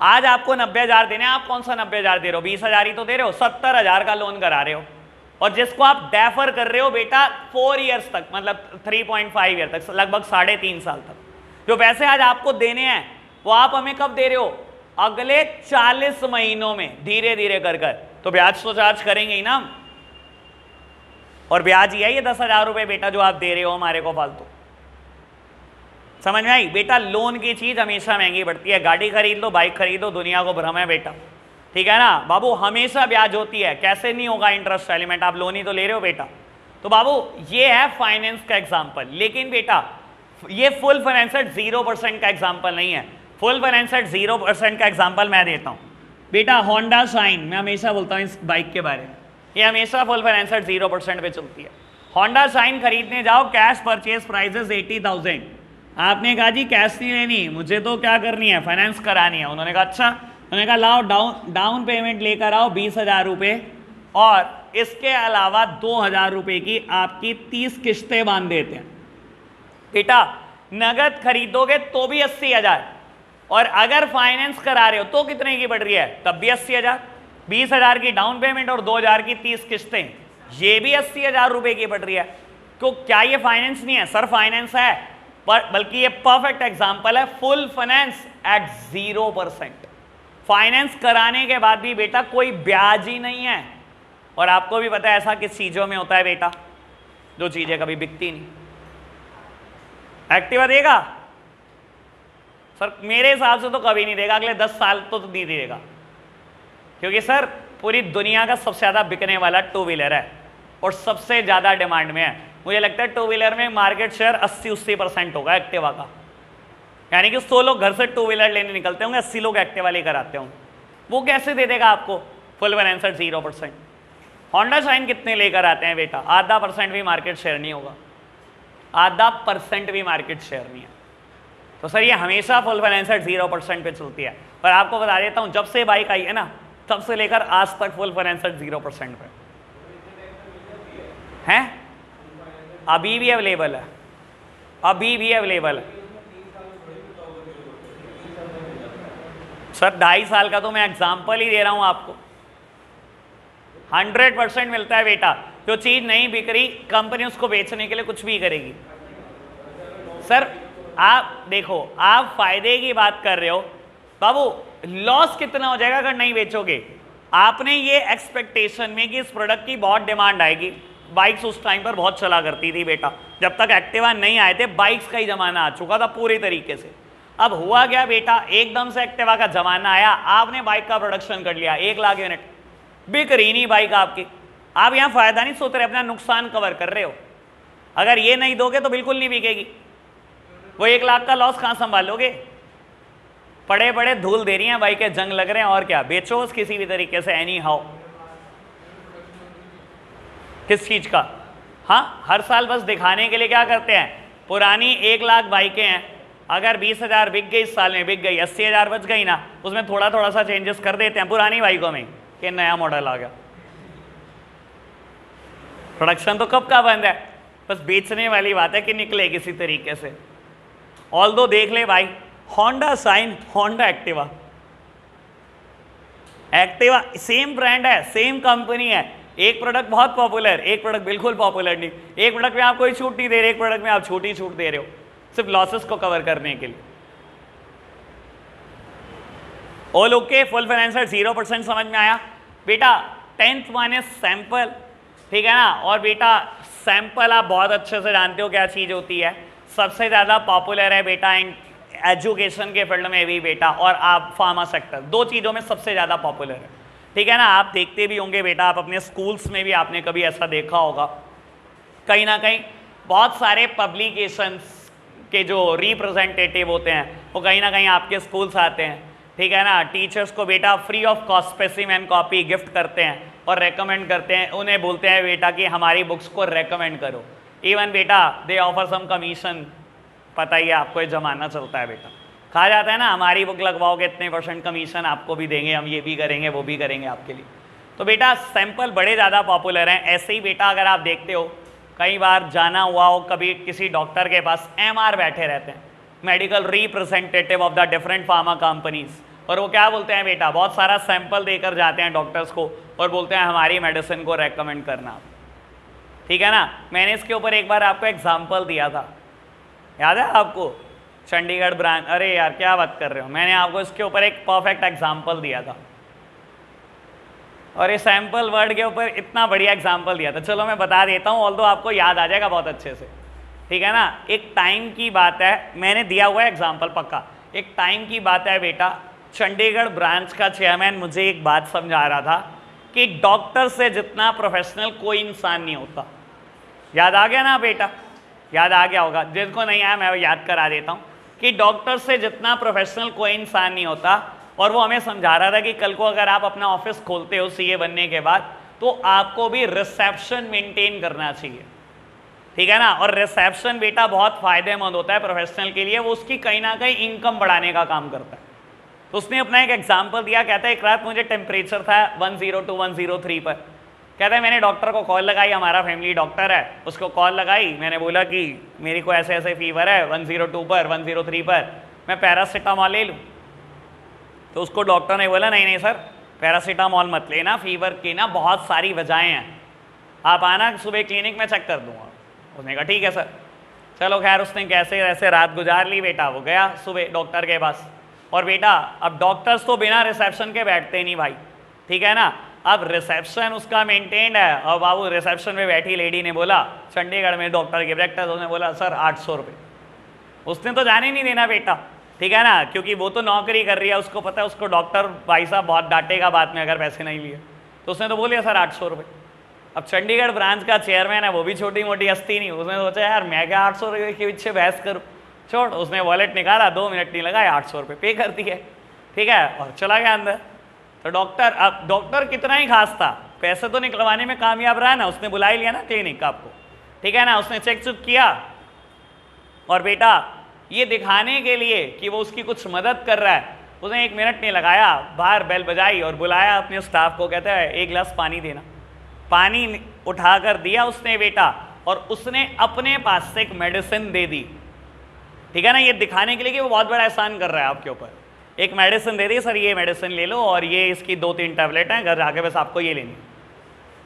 आज आपको 90,000 देने, आप कौन सा 90,000 दे रहे हो, 20,000 ही तो दे रहे हो, 70,000 का लोन करा रहे हो, और जिसको आप डेफर कर रहे हो बेटा 4 ईयर्स तक, मतलब 3.5 ईयर तक, लगभग 3.5 साल तक। जो पैसे आज आपको देने हैं वो आप हमें कब दे रहे हो, अगले 40 महीनों में, धीरे धीरे कर कर। तो ब्याज तो चार्ज करेंगे ही ना हम, और ब्याज ही है ये 10,000 रुपये बेटा जो आप दे रहे हो हमारे को फालतू। समझ में आई बेटा, लोन की चीज हमेशा महंगी पड़ती है। गाड़ी खरीद लो, बाइक खरीदो, दुनिया को भ्रम है बेटा, ठीक है ना बाबू, हमेशा ब्याज होती है, कैसे नहीं होगा इंटरेस्ट एलिमेंट, आप लोन ही तो ले रहे हो बेटा। तो बाबू ये है फाइनेंस का एग्जांपल, लेकिन बेटा ये फुल फाइनेंस एट 0% का एग्जांपल नहीं है। फुल फाइनेंस एट 0% का एग्जांपल मैं देता हूं बेटा, होंडा शाइन, मैं हमेशा बोलता हूं इस बाइक के बारे में, ये हमेशा फुल फाइनेंस एट 0% पे चलती है। होंडा शाइन खरीदने जाओ, कैश परचेज प्राइसेस 80,000, आपने कहा जी कैश नहीं लेनी, मुझे तो क्या करनी है, फाइनेंस करानी है। उन्होंने कहा अच्छा, उन्होंने कहा लाओ डाउन पेमेंट लेकर आओ 20,000 रुपये, और इसके अलावा 2,000 रुपये की आपकी 30 किस्तें बांध देते हैं। बेटा नगद खरीदोगे तो भी 80,000, और अगर फाइनेंस करा रहे हो तो कितने की पड़ रही है, तब भी 80,000। 20,000 की डाउन पेमेंट और 2,000 की 30 किस्तें, ये भी 80,000 रुपये की पड़ रही है। तो क्या ये फाइनेंस नहीं है? सर फाइनेंस है, पर बल्कि ये परफेक्ट एग्जाम्पल है फुल फाइनेंस एट 0%। फाइनेंस कराने के बाद भी बेटा कोई ब्याज ही नहीं है, और आपको भी पता है ऐसा किस चीजों में होता है बेटा, जो चीजें कभी बिकती नहीं। एक्टिवा देगा सर, मेरे हिसाब से तो कभी नहीं देगा, अगले 10 साल तो नहीं देगा, क्योंकि सर पूरी दुनिया का सबसे ज्यादा बिकने वाला 2 व्हीलर है और सबसे ज्यादा डिमांड में है। मुझे लगता है 2 व्हीलर में मार्केट शेयर 80-80% होगा एक्टिवा का, यानी कि 100 लोग घर से 2 व्हीलर लेने निकलते होंगे, 80 लोग एक्टिवा लेकर आते होंगे। वो कैसे दे देगा आपको full finance at 0%? Honda Shine कितने लेकर आते हैं बेटा? आधा % भी मार्केट शेयर नहीं होगा, आधा % भी मार्केट शेयर नहीं है। तो सर ये हमेशा फुल फाइनेंसर 0% पे चलती है। पर आपको बता देता हूं, जब से बाइक आई है ना, तब से लेकर आज तक फुल फाइनेंसर 0% पे है। अभी भी अवेलेबल है, अभी भी अवेलेबल है सर। 2.5 साल का तो मैं एग्जाम्पल ही दे रहा हूं आपको। 100% मिलता है बेटा। जो चीज नहीं बिक रही, कंपनी उसको बेचने के लिए कुछ भी करेगी। सर आप देखो, आप फायदे की बात कर रहे हो बाबू, लॉस कितना हो जाएगा अगर नहीं बेचोगे? आपने ये एक्सपेक्टेशन में कि इस प्रोडक्ट की बहुत डिमांड आएगी। बाइक्स उस टाइम पर बहुत चला करती थी बेटा, जब तक एक्टिवा नहीं आए थे बाइक्स का ही जमाना आ चुका था पूरी तरीके से। अब हुआ क्या बेटा, एकदम से एक्टिवा का जमाना आया, आपने बाइक का प्रोडक्शन कर लिया 1 लाख यूनिट, बिक रही नहीं बाइक आपकी। आप यहाँ फायदा नहीं सोच रहे, अपना नुकसान कवर कर रहे हो। अगर ये नहीं दोगे तो बिल्कुल नहीं बिकेगी। वो 1 लाख का लॉस कहाँ संभालोगे? पड़े पड़े धूल दे रही हैं बाइकें, जंग लग रहे हैं, और क्या, बेचो किसी भी तरीके से, एनी हाउ। किस चीज का? हाँ, हर साल बस दिखाने के लिए क्या करते हैं, पुरानी 1 लाख बाइकें हैं, अगर 20,000 बिक गई इस साल में, बिक गई, 80,000 बच गई ना, उसमें थोड़ा थोड़ा सा चेंजेस कर देते हैं पुरानी बाइकों में कि नया मॉडल आ गया। प्रोडक्शन तो कब का बंद है, बस बेचने वाली बात है कि निकले किसी तरीके से। ऑल्दो देख ले भाई, Honda shine, Honda Activa, Activa same brand है, सेम कंपनी है। एक प्रोडक्ट बहुत पॉपुलर, एक प्रोडक्ट बिल्कुल पॉपुलर नहीं। एक प्रोडक्ट में आप कोई छूट नहीं दे रहे, एक प्रोडक्ट में आप छोटी छूट दे रहे हो, सिर्फ लॉसेस को कवर करने के लिए। ऑल ओके, फुल फाइनेंसर 0% समझ में आया बेटा। 10th माने सैंपल, ठीक है ना। और बेटा सैंपल आप बहुत अच्छे से जानते हो क्या चीज होती है, सबसे ज्यादा पॉपुलर है बेटा इन एजुकेशन के फील्ड में भी बेटा, और आप फार्मा सेक्टर, 2 चीजों में सबसे ज्यादा पॉपुलर है, ठीक है ना। आप देखते भी होंगे बेटा, आप अपने स्कूल्स में भी आपने कभी ऐसा देखा होगा, कहीं ना कहीं बहुत सारे पब्लिकेशंस के जो रिप्रेजेंटेटिव होते हैं वो कहीं ना कहीं आपके स्कूल्स आते हैं, ठीक है ना। टीचर्स को बेटा free of cost specimen copy gift करते हैं और रेकमेंड करते हैं, उन्हें बोलते हैं बेटा कि हमारी बुक्स को रेकमेंड करो। इवन बेटा दे ऑफर सम कमीशन, पता ही है आपको, ये जमाना चलता है बेटा, कहा जाता है ना हमारी बुक लगवाओगे इतने % कमीशन आपको भी देंगे, हम ये भी करेंगे वो भी करेंगे आपके लिए। तो बेटा सैंपल बड़े ज़्यादा पॉपुलर हैं। ऐसे ही बेटा अगर आप देखते हो, कई बार जाना हुआ हो कभी किसी डॉक्टर के पास, MR बैठे रहते हैं, medical representative of the different pharma companies, और वो क्या बोलते हैं बेटा, बहुत सारा सैंपल देकर जाते हैं डॉक्टर्स को और बोलते हैं हमारी मेडिसिन को रेकमेंड करना, ठीक है ना। मैंने इसके ऊपर एक बार आपको एग्जाम्पल दिया था, याद है आपको, चंडीगढ़ ब्रांच। अरे यार क्या बात कर रहे हो, मैंने आपको इसके ऊपर एक परफेक्ट एग्जाम्पल दिया था, और ये सैंपल वर्ड के ऊपर इतना बढ़िया एग्जाम्पल दिया था। चलो मैं बता देता हूँ, ऑल्दो आपको याद आ जाएगा बहुत अच्छे से, ठीक है ना। एक टाइम की बात है, मैंने दिया हुआ है एग्जाम्पल पक्का, एक टाइम की बात है बेटा, चंडीगढ़ ब्रांच का चेयरमैन मुझे एक बात समझा रहा था कि डॉक्टर से जितना प्रोफेशनल कोई इंसान नहीं होता। याद आ गया ना बेटा, याद आ गया होगा, जिनको नहीं आया मैं याद करा देता हूँ कि डॉक्टर से जितना प्रोफेशनल कोई इंसान नहीं होता। और वो हमें समझा रहा था कि कल को अगर आप अपना ऑफिस खोलते हो CA बनने के बाद, तो आपको भी रिसेप्शन मेंटेन करना चाहिए, ठीक है ना। और रिसेप्शन बेटा बहुत फायदेमंद होता है प्रोफेशनल के लिए, वो उसकी कहीं ना कहीं इनकम बढ़ाने का काम करता है। तो उसने अपना एक एग्जाम्पल दिया, कहता है एक रात मुझे टेम्परेचर था 102 103 पर, कहता है मैंने डॉक्टर को कॉल लगाई, हमारा फैमिली डॉक्टर है, उसको कॉल लगाई, मैंने बोला कि मेरे को ऐसे ऐसे फीवर है 102 पर 103 पर, मैं पैरासीटामॉल ले लूँ? तो उसको डॉक्टर ने बोला नहीं नहीं सर, पैरासीटामॉल मत लेना, फीवर की ना बहुत सारी वजहें हैं, आप आना सुबह क्लिनिक में चेक कर दूंगा। उसने कहा ठीक है सर। चलो खैर उसने कैसे ऐसे रात गुजार ली बेटा, वो गया सुबह डॉक्टर के पास। और बेटा अब डॉक्टर्स तो बिना रिसेप्शन के बैठते नहीं भाई, ठीक है ना। अब रिसेप्शन उसका मेंटेन्ड है, और बाबू रिसेप्शन में बैठी लेडी ने बोला, चंडीगढ़ में डॉक्टर के प्रैक्टिस, उसने बोला सर 800 रुपये। उसने तो जाने नहीं देना बेटा, ठीक है ना, क्योंकि वो तो नौकरी कर रही है, उसको पता है उसको डॉक्टर भाई साहब बहुत डांटेगा बाद में अगर पैसे नहीं लिए, तो उसने तो बोलिए सर 800 रुपये। अब चंडीगढ़ ब्रांच का चेयरमैन है, वो भी छोटी मोटी हस्ती नहीं, उसने सोचा यार मैं क्या 800 रुपये के पीछे बहस करूँ, छोड़। उसने वॉलेट निकाला, 2 मिनट नहीं लगाए, 800 रुपये पे कर दिए, ठीक है, और चला गया अंदर। तो डॉक्टर, अब डॉक्टर कितना ही खास था, पैसे तो निकलवाने में कामयाब रहा ना, उसने बुला ही लिया ना क्लिनिक आपको, ठीक है ना, उसने चेक चुक किया और बेटा ये दिखाने के लिए कि वो उसकी कुछ मदद कर रहा है, उसने 1 मिनट नहीं लगाया, बाहर बेल बजाई और बुलाया अपने स्टाफ को, कहता है 1 गिलास पानी देना। पानी उठाकर दिया उसने बेटा, और उसने अपने पास से एक मेडिसिन दे दी, ठीक है ना, ये दिखाने के लिए कि वो बहुत बड़ा एहसान कर रहा है आपके ऊपर। एक मेडिसिन दे दी, सर ये मेडिसिन ले लो और ये इसकी 2-3 टैबलेट हैं, घर जाके बस आपको ये लेनी।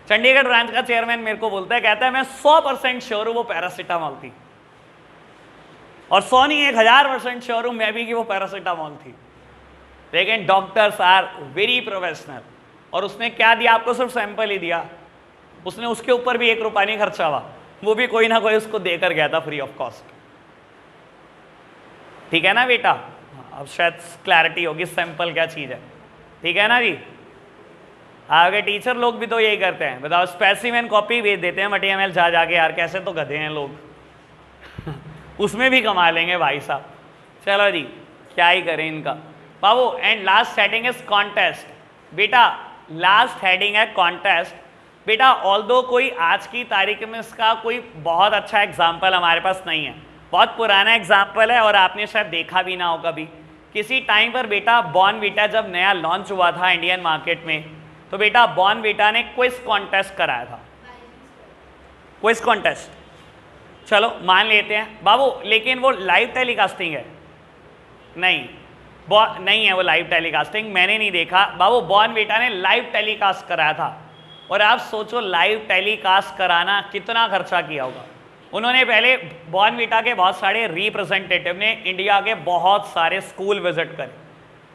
चंडीगढ़ ब्रांच का चेयरमैन मेरे को बोलता है, कहता है मैं 100% श्योर हूँ वो पैरासीटामोल थी, और 100 नहीं 1000% श्योर हूँ मैं भी कि वो पैरासीटामोल थी। लेकिन डॉक्टर्स आर वेरी प्रोफेशनल, और उसने क्या दिया आपको, सिर्फ सैंपल ही दिया, उसने उसके ऊपर भी 1 रुपया नहीं खर्चा हुआ, वो भी कोई ना कोई उसको देकर गया था फ्री ऑफ कॉस्ट, ठीक है ना बेटा। अब शायद क्लैरिटी होगी सैंपल क्या चीज है, ठीक है ना जी। आगे टीचर लोग भी तो यही करते हैं, बताओ स्पेसिमेन कॉपी भेज देते हैं मटीएमएल जा जाके, यार कैसे तो गधे हैं लोग उसमें भी कमा लेंगे भाई साहब। चलो जी क्या ही करें इनका बाबू। And last heading is contest, बेटा लास्ट हेडिंग है कॉन्टेस्ट। बेटा ऑल्दो कोई आज की तारीख में इसका कोई बहुत अच्छा एग्जाम्पल हमारे पास नहीं है, बहुत पुराना एग्जाम्पल है और आपने शायद देखा भी ना हो कभी। किसी टाइम पर बेटा बॉर्नवीटा जब नया लॉन्च हुआ था इंडियन मार्केट में, तो बेटा बॉर्नवीटा ने क्विज कॉन्टेस्ट कराया था, क्विज कॉन्टेस्ट, चलो मान लेते हैं बाबू, लेकिन वो लाइव टेलीकास्टिंग है नहीं, नहीं है वो लाइव टेलीकास्टिंग, मैंने नहीं देखा बाबू। बॉर्नवीटा ने लाइव टेलीकास्ट कराया था, और आप सोचो लाइव टेलीकास्ट कराना कितना खर्चा किया होगा। उन्होंने पहले बॉर्नवीटा के बहुत सारे रिप्रेजेंटेटिव ने इंडिया के बहुत सारे स्कूल विजिट करे,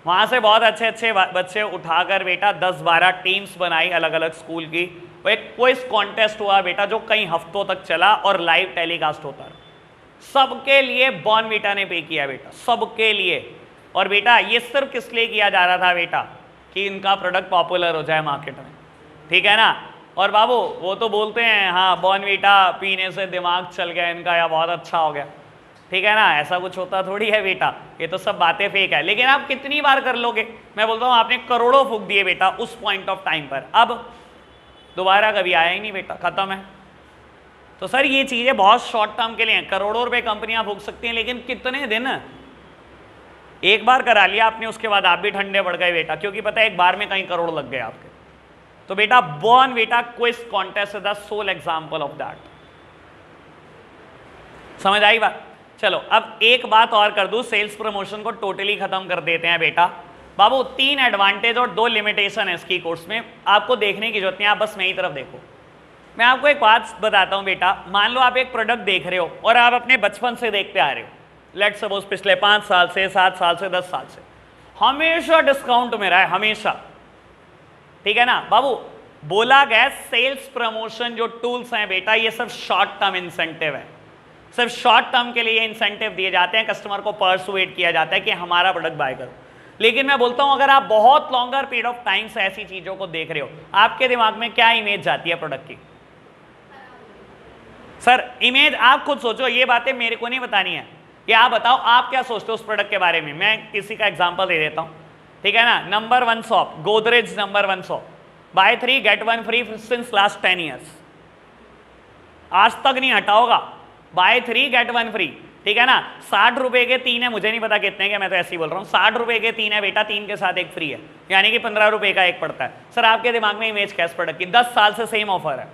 वहाँ से बहुत अच्छे अच्छे बच्चे उठाकर बेटा 10-12 टीम्स बनाई अलग अलग स्कूल की, वो एक क्विज कॉन्टेस्ट हुआ बेटा जो कई हफ्तों तक चला और लाइव टेलीकास्ट होता रहा। सबके लिए बॉर्नवीटा ने पे किया बेटा, सबके लिए। और बेटा ये सिर्फ किस लिए किया जा रहा था बेटा, कि इनका प्रोडक्ट पॉपुलर हो जाए मार्केट में, ठीक है ना। और बाबू वो तो बोलते हैं हाँ बॉर्नवीटा पीने से दिमाग चल गया इनका या बहुत अच्छा हो गया, ठीक है ना, ऐसा कुछ होता थोड़ी है बेटा, ये तो सब बातें फेक है। लेकिन आप कितनी बार कर लोगे, मैं बोलता हूँ आपने करोड़ों फूंक दिए बेटा उस पॉइंट ऑफ टाइम पर, अब दोबारा कभी आया ही नहीं बेटा, खत्म है। तो सर ये चीज़ें बहुत शॉर्ट टर्म के लिए हैं, करोड़ों रुपए कंपनियां फूंक सकती हैं, लेकिन कितने दिन, एक बार करा लिया आपने उसके बाद आप भी ठंडे पड़ गए बेटा, क्योंकि पता है एक बार में कई करोड़ लग गए आपके। तो बेटा Bournvita quiz contest is the sole example of that, समझ आई बात। चलो अब एक बात और कर दूं, सेल्स प्रमोशन को टोटली खत्म कर देते हैं बेटा। बाबू 3 एडवांटेज और 2 लिमिटेशन है इसकी कोर्स में, आपको देखने की जरूरत नहीं, आप बस मेरी तरफ देखो। मैं आपको एक बात बताता हूं बेटा, मान लो आप एक प्रोडक्ट देख रहे हो और आप अपने बचपन से देखते आ रहे हो, लेट्स सपोज पिछले 5 साल से, 7 साल से, 10 साल से हमेशा डिस्काउंट में रहा है, हमेशा, ठीक है ना बाबू। बोला गया सेल्स प्रमोशन जो टूल्स हैं बेटा ये सब शॉर्ट टर्म इंसेंटिव है, सिर्फ शॉर्ट टर्म के लिए इंसेंटिव दिए जाते हैं, कस्टमर को परसुएट किया जाता है कि हमारा प्रोडक्ट बाय करो। लेकिन मैं बोलता हूं अगर आप बहुत लॉन्गर पीरियड ऑफ टाइम से ऐसी चीजों को देख रहे हो, आपके दिमाग में क्या इमेज जाती है प्रोडक्ट की? सर इमेज आप खुद सोचो, ये बातें मेरे को नहीं बतानी है, ये आप बताओ आप क्या सोचते हो उस प्रोडक्ट के बारे में। मैं किसी का एग्जांपल दे देता हूं, ठीक है ना। Number 1 shop, Godrej number 1 shop, buy 3 get 1 free since last 10 years, आज तक नहीं हटा होगा, बाय 3 गेट 1 फ्री, ठीक है ना। 60 रुपए के 3 है, मुझे नहीं पता कितने के, मैं तो ऐसे ही बोल रहा हूँ, 60 रुपए के 3 है बेटा, 3 के साथ 1 फ्री है, यानी कि 15 रुपए का 1 पड़ता है। सर आपके दिमाग में इमेज क्या इस प्रोडक्ट की? 10 साल से सेम ऑफर है।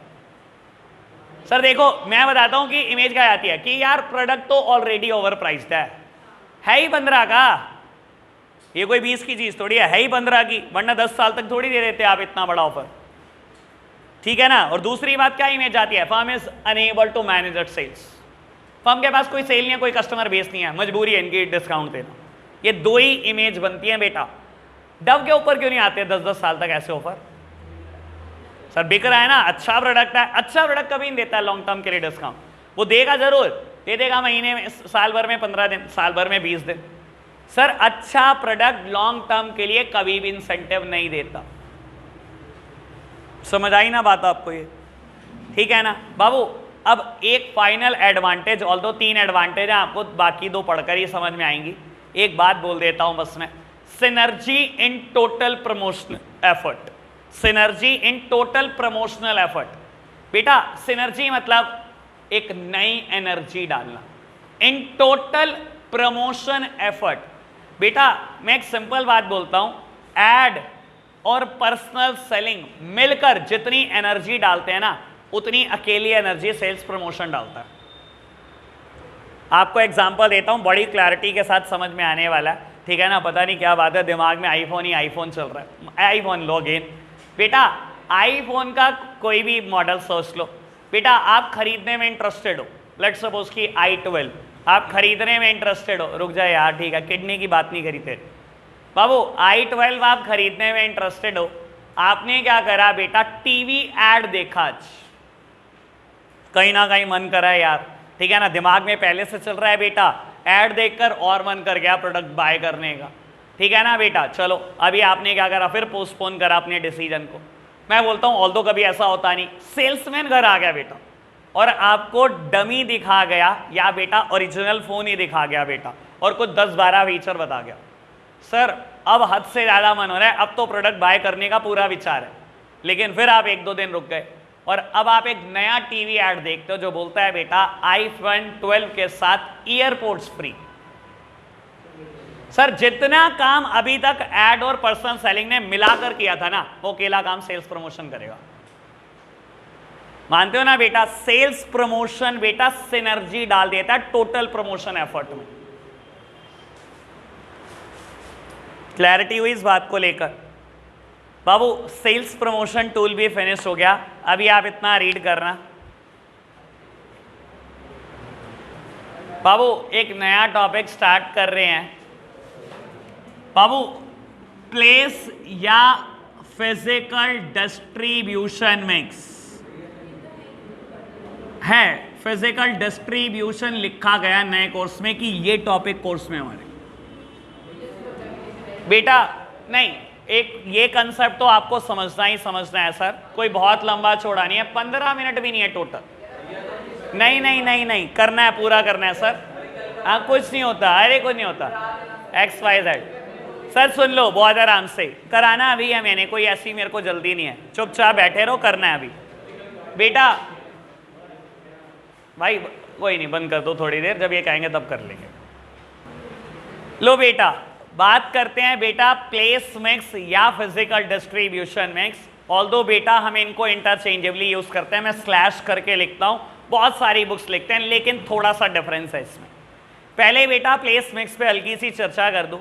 सर देखो मैं बताता हूं कि इमेज क्या आती है कि यार प्रोडक्ट तो ऑलरेडी ओवर प्राइस्ड है ही 15 का, ये कोई 20 की चीज थोड़ी है ही 15 की, वरना 10 साल तक थोड़ी दे देते आप इतना बड़ा ऑफर, ठीक है ना। और दूसरी बात क्या इमेज आती है, firm is enable to manage its sales, firm के पास कोई सेल नहीं है, कोई कस्टमर बेस नहीं है, मजबूरी है इनकी डिस्काउंट देना। ये 2 ही इमेज बनती है बेटा। डव के ऊपर क्यों नहीं आते 10-10 साल तक ऐसे ऑफर? सर बिक रहा है ना, अच्छा प्रोडक्ट है, अच्छा प्रोडक्ट कभी नहीं देता है लॉन्ग टर्म के लिए डिस्काउंट, वो देगा जरूर, दे देगा महीने में, साल भर में 15 दिन, साल भर में 20 दिन। सर अच्छा प्रोडक्ट लॉन्ग टर्म के लिए कभी भी इंसेंटिव नहीं देता, समझ आई ना बात आपको ये, ठीक है ना बाबू। अब एक फाइनल एडवांटेज, ऑल्दो 3 एडवांटेज है, आपको बाकी 2 पढ़कर ही समझ में आएंगी। एक बात बोल देता हूं बस मैं, synergy in total promotion effort, synergy in total promotional effort. बेटा सिनर्जी मतलब एक नई एनर्जी डालना इन टोटल प्रमोशन एफर्ट। बेटा मैं एक सिंपल बात बोलता हूं, एड और पर्सनल सेलिंग मिलकर जितनी एनर्जी डालते हैं ना, उतनी अकेली एनर्जी सेल्स प्रमोशन डालता है। आपको एग्जांपल देता हूं, बड़ी क्लैरिटी के साथ समझ में आने वाला है, ठीक है ना। पता नहीं क्या बात है, दिमाग में आईफोन ही आईफोन चल रहा है, आईफोन लो अगेन। बेटा आईफोन का कोई भी मॉडल सोच लो। बेटा आप खरीदने में इंटरेस्टेड हो, लेट्स सपोज कि i12 आप खरीदने में इंटरेस्टेड हो। रुक जाए यार, ठीक है, किडनी की बात नहीं करी थे बाबू। i12 आप खरीदने में इंटरेस्टेड हो, आपने क्या करा बेटा, टीवी एड देखा, आज कहीं ना कहीं मन करा है यार, ठीक है ना, दिमाग में पहले से चल रहा है बेटा, एड देखकर और मन कर गया प्रोडक्ट बाय करने का, ठीक है ना बेटा। चलो अभी आपने क्या करा, फिर पोस्टपोन करा अपने डिसीजन को। मैं बोलता हूं ऑल्दो कभी ऐसा होता नहीं, सेल्समैन घर आ गया बेटा और आपको डमी दिखा गया या बेटा ओरिजिनल फोन ही दिखा गया बेटा, और कुछ 10-12 फीचर बता गया। सर अब हद से ज़्यादा मन हो रहा है, अब तो प्रोडक्ट बाय करने का पूरा विचार है, लेकिन फिर आप 1-2 दिन रुक गए और अब आप एक नया टीवी ऐड देखते हो जो बोलता है बेटा iPhone 12 के साथ ईयरपोड्स फ्री। सर जितना काम अभी तक एड और पर्सनल सेलिंग ने मिलाकर किया था ना, वो अकेला काम सेल्स प्रमोशन करेगा। मानते हो ना बेटा, सेल्स प्रमोशन बेटा सिनर्जी डाल देता है टोटल प्रमोशन एफर्ट में। क्लैरिटी हुई इस बात को लेकर बाबू। सेल्स प्रमोशन टूल भी फिनिश हो गया, अभी आप इतना रीड करना बाबू। एक नया टॉपिक स्टार्ट कर रहे हैं बाबू, प्लेस या फिजिकल डिस्ट्रीब्यूशन मिक्स है। फिजिकल डिस्ट्रीब्यूशन लिखा गया नए कोर्स में कि ये टॉपिक कोर्स में हमारे बेटा नहीं, एक ये कंसेप्ट तो आपको समझना ही समझना है सर, कोई बहुत लंबा चौड़ा नहीं है, 15 मिनट भी नहीं है टोटल। नहीं नहीं नहीं नहीं, करना है, पूरा करना है सर। हाँ कुछ नहीं होता, अरे कुछ नहीं होता, XYZ। सर सुन लो बहुत आराम से, कराना अभी है मैंने, कोई ऐसी मेरे को जल्दी नहीं है, चुपचाप बैठे रहो, करना है अभी बेटा। भाई कोई नहीं, बंद कर दो थोड़ी देर, जब ये कहेंगे तब कर लेंगे। लो बेटा बात करते हैं बेटा प्लेस मिक्स या फिजिकल डिस्ट्रीब्यूशन मिक्स। ऑल्दो बेटा हम इनको इंटरचेंजेबली यूज करते हैं, मैं स्लैश करके लिखता हूं, बहुत सारी बुक्स लिखते हैं, लेकिन थोड़ा सा डिफरेंस है इसमें। पहले बेटा प्लेस मिक्स पे हल्की सी चर्चा कर दूं।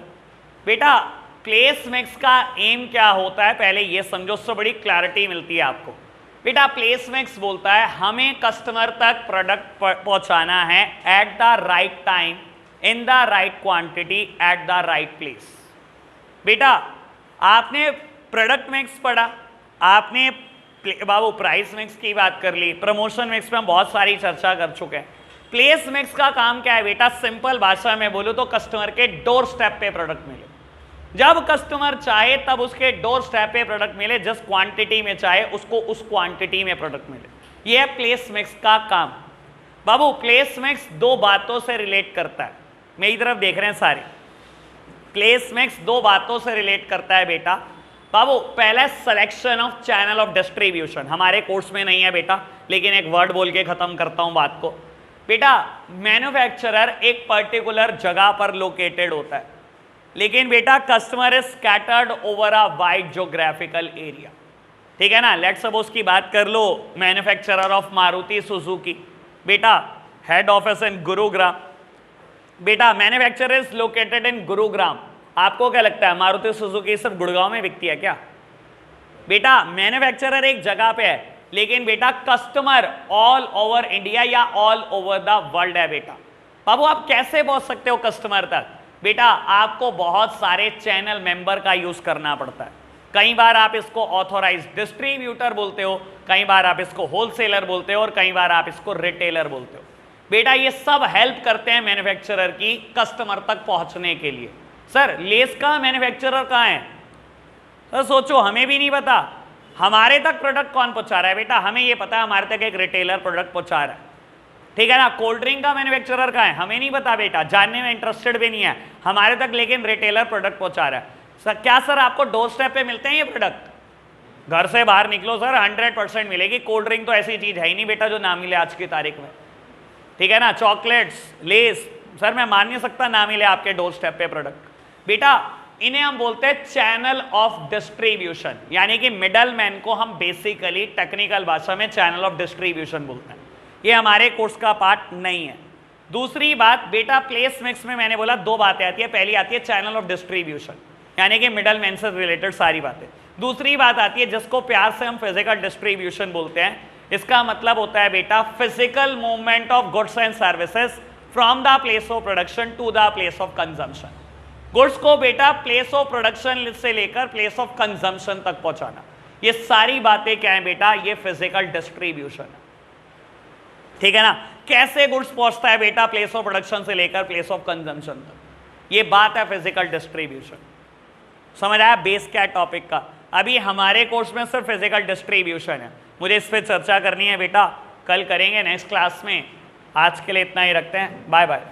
बेटा प्लेस मिक्स का एम क्या होता है पहले ये समझो, उससे बड़ी क्लैरिटी मिलती है आपको। बेटा प्लेस मिक्स बोलता है हमें कस्टमर तक प्रोडक्ट पहुंचाना है at the right time, in the right quantity, at the right place. बेटा आपने प्रोडक्ट मिक्स पढ़ा, आपने बाबू प्राइस मिक्स की बात कर ली, प्रमोशन मिक्स पे हम बहुत सारी चर्चा कर चुके हैं। प्लेस मिक्स का काम क्या है बेटा, सिंपल भाषा में बोलूं तो कस्टमर के डोर स्टेप पे प्रोडक्ट मिले, जब कस्टमर चाहे तब उसके डोर स्टेप पे प्रोडक्ट मिले, जिस क्वांटिटी में चाहे उसको उस क्वांटिटी में प्रोडक्ट मिले, यह है प्लेस मिक्स का काम। बाबू प्लेस मिक्स दो बातों से रिलेट करता है, मेरी तरफ देख रहे हैं सारे। प्लेस मिक्स दो बातों से रिलेट करता है बेटा। बाबू पहला selection of channel of distribution, हमारे कोर्स में नहीं है बेटा, लेकिन एक वर्ड बोल के खत्म करता हूं बात को। बेटा मैन्युफैक्चरर एक पर्टिकुलर जगह पर लोकेटेड होता है, लेकिन बेटा customer is scattered over a wide geographical area, ठीक है ना। लेट्स सपोज की बात कर लो, मैन्युफैक्चरर ऑफ मारुति सुजुकी, बेटा हेड ऑफिस इन गुरुग्राम। बेटा manufacturer is located in Gurugram, आपको क्या लगता है मारुति सुजुकी सिर्फ गुड़गांव में बिकती है क्या? बेटा मैन्युफैक्चरर एक जगह पे है, लेकिन बेटा कस्टमर ऑल ओवर इंडिया या ऑल ओवर द वर्ल्ड है बेटा। बाबू आप कैसे पहुंच सकते हो कस्टमर तक? बेटा आपको बहुत सारे चैनल मेंबर का यूज करना पड़ता है। कई बार आप इसको ऑथोराइज डिस्ट्रीब्यूटर बोलते हो, कई बार आप इसको होलसेलर बोलते हो, और कई बार आप इसको रिटेलर बोलते हो। बेटा ये सब हेल्प करते हैं मैन्युफैक्चरर की कस्टमर तक पहुंचने के लिए। सर लेस का मैन्युफैक्चरर कहाँ है? सर सोचो, हमें भी नहीं पता हमारे तक प्रोडक्ट कौन पहुंचा रहा है। बेटा हमें ये पता है हमारे तक एक रिटेलर प्रोडक्ट पहुंचा रहा है, ठीक है ना। कोल्ड ड्रिंक का मैन्युफैक्चरर कहाँ है? हमें नहीं पता बेटा, जानने में इंटरेस्टेड भी नहीं है हमारे तक, लेकिन रिटेलर प्रोडक्ट पहुंचा रहा है। सर क्या सर आपको डोर स्टेप पे मिलते हैं ये प्रोडक्ट? घर से बाहर निकलो सर 100% मिलेगी। कोल्ड ड्रिंक तो ऐसी चीज है ही नहीं बेटा जो ना मिले आज की तारीख में, ठीक है ना। चॉकलेट्स, लेस, सर मैं मान नहीं सकता ना मिले आपके डोर स्टेप पे प्रोडक्ट। बेटा इन्हें हम बोलते हैं चैनल ऑफ डिस्ट्रीब्यूशन, यानी कि मिडल मैन को हम बेसिकली टेक्निकल भाषा में चैनल ऑफ डिस्ट्रीब्यूशन बोलते हैं। ये हमारे कोर्स का पार्ट नहीं है। दूसरी बात बेटा प्लेस मिक्स में मैंने बोला दो बातें आती है। पहली आती है चैनल ऑफ डिस्ट्रीब्यूशन, यानी कि मिडल मैन से रिलेटेड सारी बातें। दूसरी बात आती है जिसको प्यार से हम फिजिकल डिस्ट्रीब्यूशन बोलते हैं। इसका मतलब होता है बेटा physical movement of goods and services from the place of production to the place of consumption. Goods को बेटा प्लेस ऑफ प्रोडक्शन से लेकर प्लेस ऑफ कंजम्पशन तक पहुंचाना, ये सारी बातें क्या है बेटा, ये फिजिकल डिस्ट्रीब्यूशन है, ठीक है ना। कैसे गुड्स पहुंचता है बेटा प्लेस ऑफ प्रोडक्शन से लेकर प्लेस ऑफ कंजम्पशन तक, ये बात है फिजिकल डिस्ट्रीब्यूशन। समझ आया बेस क्या टॉपिक का। अभी हमारे कोर्स में सिर्फ फिजिकल डिस्ट्रीब्यूशन है, मुझे इस पर चर्चा करनी है बेटा, कल करेंगे नेक्स्ट क्लास में। आज के लिए इतना ही रखते हैं, बाय बाय।